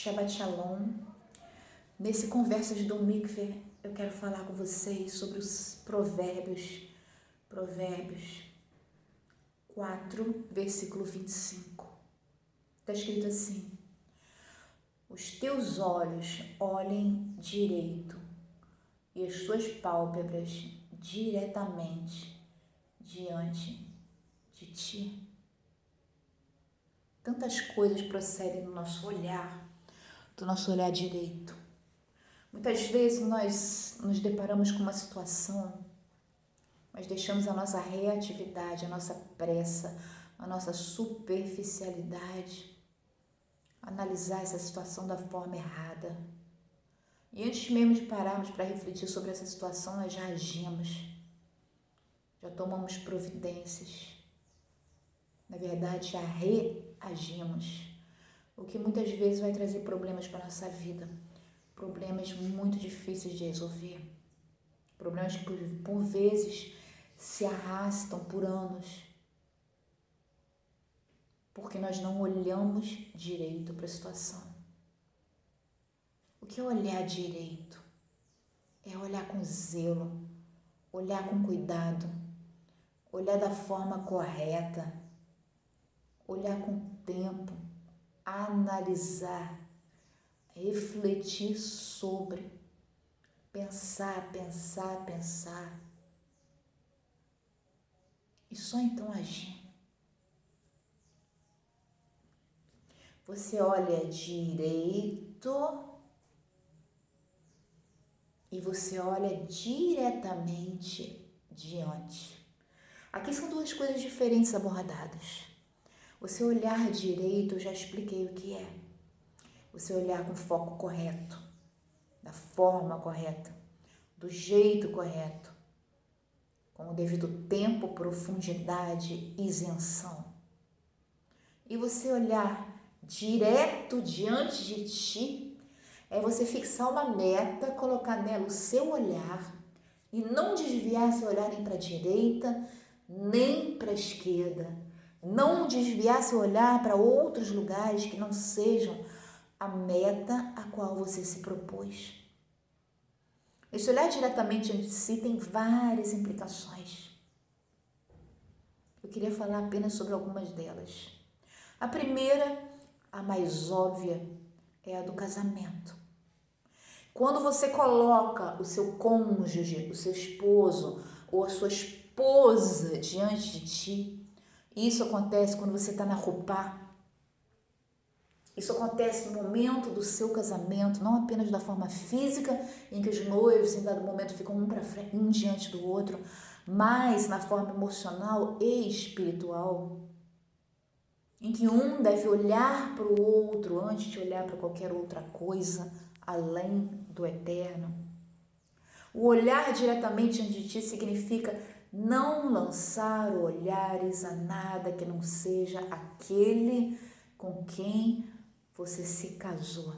Shabbat Shalom. Nesse Conversas do Mikveh, eu quero falar com vocês sobre os Provérbios 4, versículo 25. Está escrito assim: os teus olhos olhem direito e as tuas pálpebras diretamente diante de ti. Tantas coisas procedem do nosso olhar direito. Muitas vezes nós nos deparamos com uma situação, mas deixamos a nossa reatividade, a nossa pressa, a nossa superficialidade analisar essa situação da forma errada. E antes mesmo de pararmos para refletir sobre essa situação, nós já agimos, já tomamos providências. Na verdade, já reagimos, o que muitas vezes vai trazer problemas para a nossa vida, problemas muito difíceis de resolver, problemas que por vezes se arrastam por anos, porque nós não olhamos direito para a situação. O que é olhar direito? É olhar com zelo, olhar com cuidado, olhar da forma correta, olhar com tempo, analisar, refletir sobre, pensar e só então agir. Você olha direito e você olha diretamente diante. Aqui são duas coisas diferentes abordadas. Você olhar direito, eu já expliquei o que é. Você olhar com foco correto, da forma correta, do jeito correto, com o devido tempo, profundidade, isenção. E você olhar direto diante de ti é você fixar uma meta, colocar nela o seu olhar e não desviar seu olhar nem para a direita, nem para a esquerda. Não desviar seu olhar para outros lugares que não sejam a meta a qual você se propôs. Esse olhar diretamente diante de si tem várias implicações. Eu queria falar apenas sobre algumas delas. A primeira, a mais óbvia, é a do casamento. Quando você coloca o seu cônjuge, o seu esposo ou a sua esposa diante de ti, isso acontece quando você está na roupa. Isso acontece no momento do seu casamento, não apenas da forma física, em que os noivos em dado momento ficam um para frente, um diante do outro, mas na forma emocional e espiritual, em que um deve olhar para o outro antes de olhar para qualquer outra coisa além do eterno. O olhar diretamente diante de ti significa não lançar olhares a nada que não seja aquele com quem você se casou.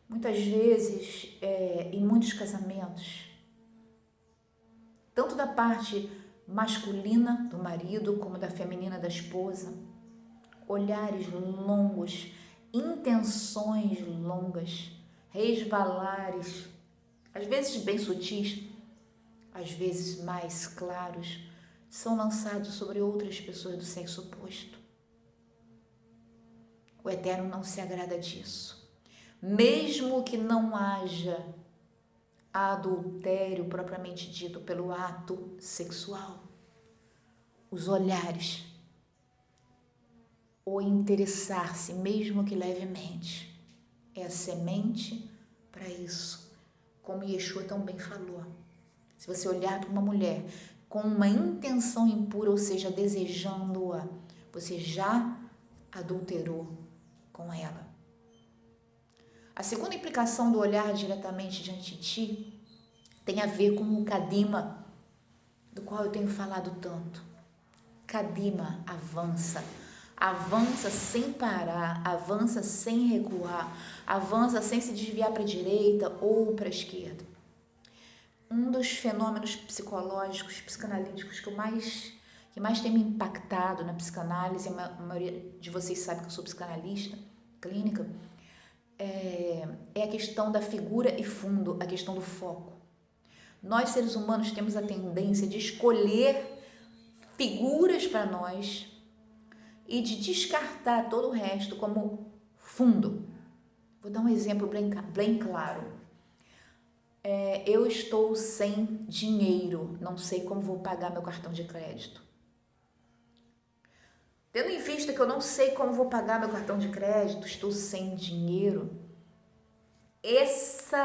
Muitas vezes, em muitos casamentos, tanto da parte masculina do marido como da feminina da esposa, olhares longos, intenções longas, resvalares, às vezes bem sutis, às vezes mais claros, são lançados sobre outras pessoas do sexo oposto. O Eterno não se agrada disso. Mesmo que não haja adultério propriamente dito pelo ato sexual, os olhares, o interessar-se, mesmo que levemente, é a semente para isso. Como Yeshua também falou. Se você olhar para uma mulher com uma intenção impura, ou seja, desejando-a, você já adulterou com ela. A segunda implicação do olhar diretamente diante de ti tem a ver com o Kadima, do qual eu tenho falado tanto. Kadima avança sem parar, avança sem recuar, avança sem se desviar para a direita ou para a esquerda. Um dos fenômenos psicológicos, psicanalíticos que mais tem me impactado na psicanálise, a maioria de vocês sabe que eu sou psicanalista, clínica, é a questão da figura e fundo, a questão do foco. Nós, seres humanos, temos a tendência de escolher figuras para nós e de descartar todo o resto como fundo. Vou dar um exemplo bem claro. Eu estou sem dinheiro, não sei como vou pagar meu cartão de crédito. Tendo em vista que eu não sei como vou pagar meu cartão de crédito, estou sem dinheiro, esse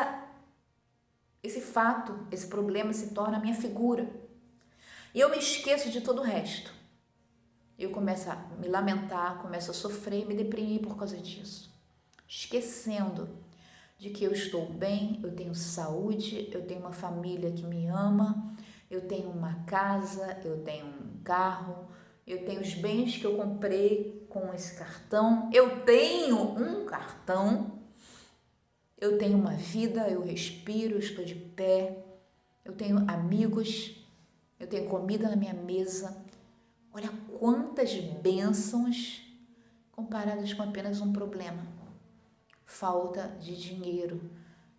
fato, esse problema se torna a minha figura. E eu me esqueço de todo o resto. Eu começo a me lamentar, começo a sofrer e me deprimir por causa disso. Esquecendo de que eu estou bem, eu tenho saúde, eu tenho uma família que me ama, eu tenho uma casa, eu tenho um carro, eu tenho os bens que eu comprei com esse cartão, eu tenho um cartão, eu tenho uma vida, eu respiro, eu estou de pé, eu tenho amigos, eu tenho comida na minha mesa. Olha quantas bênçãos comparadas com apenas um problema. Falta de dinheiro,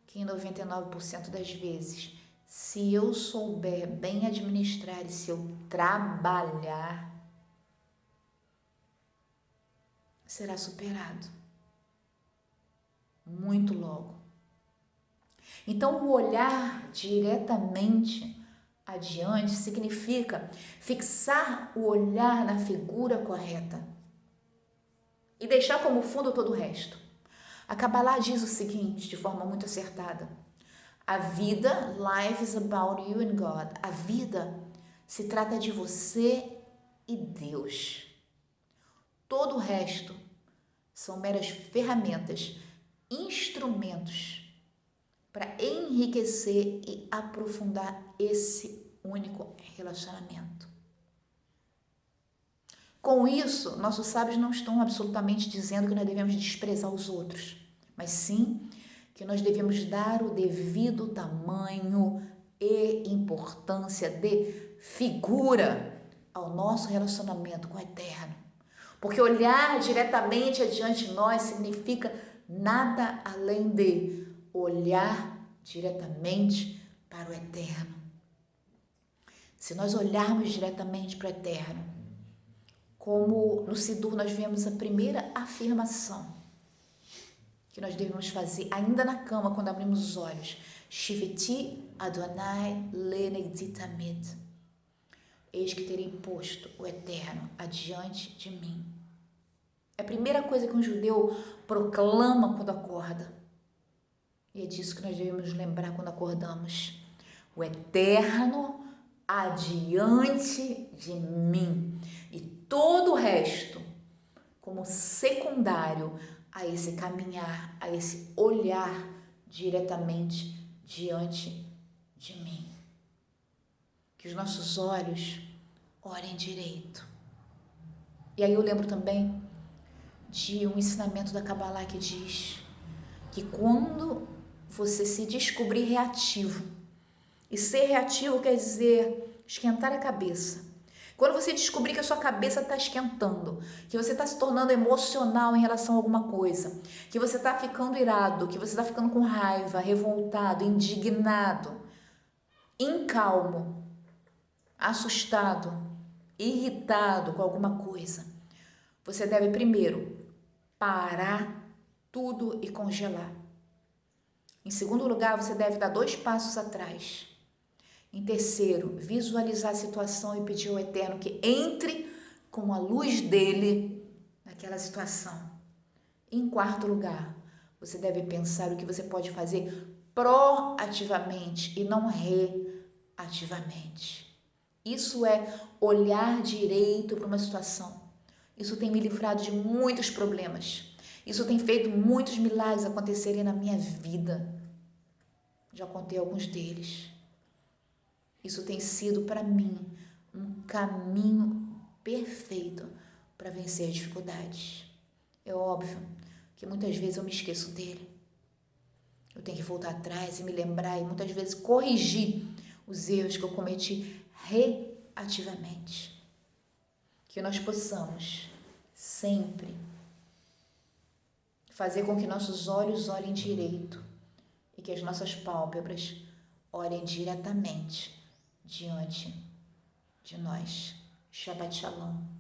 que em 99% das vezes, se eu souber bem administrar e se eu trabalhar, será superado. Muito logo. Então, o olhar diretamente adiante significa fixar o olhar na figura correta e deixar como fundo todo o resto. A Kabbalah diz o seguinte, de forma muito acertada: a vida, life is about you and God. A vida se trata de você e Deus. Todo o resto são meras ferramentas, instrumentos para enriquecer e aprofundar esse único relacionamento. Com isso, nossos sábios não estão absolutamente dizendo que nós devemos desprezar os outros, mas sim que nós devemos dar o devido tamanho e importância de figura ao nosso relacionamento com o Eterno. Porque olhar diretamente adiante de nós significa nada além de olhar diretamente para o Eterno. Se nós olharmos diretamente para o Eterno, como no Sidur nós vemos a primeira afirmação que nós devemos fazer ainda na cama quando abrimos os olhos: Shiviti Adonai Lenei Tamid. Eis que terei posto o Eterno adiante de mim. É a primeira coisa que um judeu proclama quando acorda. E é disso que nós devemos lembrar quando acordamos. O Eterno adiante de mim. E todo o resto como secundário a esse caminhar, a esse olhar diretamente diante de mim. Que os nossos olhos olhem direito. E aí eu lembro também de um ensinamento da Kabbalah que diz que quando você se descobrir reativo, e ser reativo quer dizer esquentar a cabeça. Quando você descobrir que a sua cabeça está esquentando, que você está se tornando emocional em relação a alguma coisa, que você está ficando irado, que você está ficando com raiva, revoltado, indignado, incalmo, assustado, irritado com alguma coisa, você deve primeiro parar tudo e congelar. Em segundo lugar, você deve dar 2 passos atrás. Em terceiro, visualizar a situação e pedir ao Eterno que entre com a luz dele naquela situação. Em quarto lugar, você deve pensar o que você pode fazer proativamente e não reativamente. Isso é olhar direito para uma situação. Isso tem me livrado de muitos problemas. Isso tem feito muitos milagres acontecerem na minha vida. Já contei alguns deles. Isso tem sido para mim um caminho perfeito para vencer as dificuldades. É óbvio que muitas vezes eu me esqueço dele. Eu tenho que voltar atrás e me lembrar e muitas vezes corrigir os erros que eu cometi reativamente. Que nós possamos sempre fazer com que nossos olhos olhem direito e que as nossas pálpebras olhem diretamente diante de nós. Shabbat Shalom.